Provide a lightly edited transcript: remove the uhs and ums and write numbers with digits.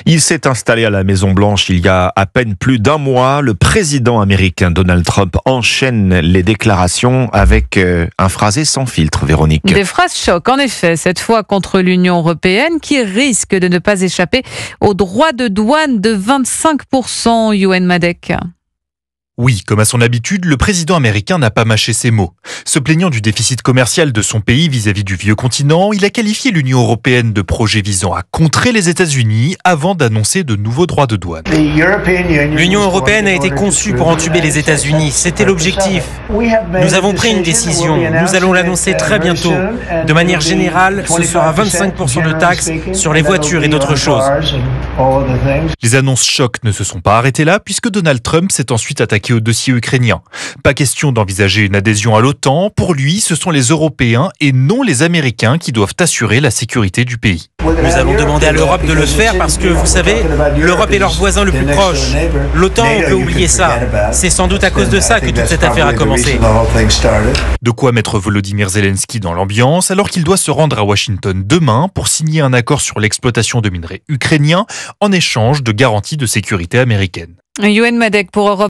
Il s'est installé à la Maison-Blanche il y a à peine plus d'un mois. Le président américain Donald Trump enchaîne les déclarations avec un phrasé sans filtre, Véronique. Des phrases choc, en effet, cette fois contre l'Union européenne qui risque de ne pas échapper aux droits de douane de 25%, Yoann Madec. Oui, comme à son habitude, le président américain n'a pas mâché ses mots. Se plaignant du déficit commercial de son pays vis-à-vis du vieux continent, il a qualifié l'Union européenne de projet visant à contrer les États-Unis avant d'annoncer de nouveaux droits de douane. L'Union européenne a été conçue pour entuber les États-Unis. C'était l'objectif. Nous avons pris une décision. Nous allons l'annoncer très bientôt. De manière générale, ce sera 25% de taxes sur les voitures et d'autres choses. Les annonces chocs ne se sont pas arrêtées là puisque Donald Trump s'est ensuite attaqué au dossier ukrainien. Pas question d'envisager une adhésion à l'OTAN. Pour lui, ce sont les Européens et non les Américains qui doivent assurer la sécurité du pays. Nous allons demander à l'Europe de le faire parce que, vous savez, l'Europe est leur voisin le plus proche. L'OTAN, on peut oublier ça. C'est sans doute à cause de ça que toute cette affaire a commencé. De quoi mettre Volodymyr Zelensky dans l'ambiance alors qu'il doit se rendre à Washington demain pour signer un accord sur l'exploitation de minerais ukrainiens en échange de garanties de sécurité américaines. Yoann Madec pour Europe.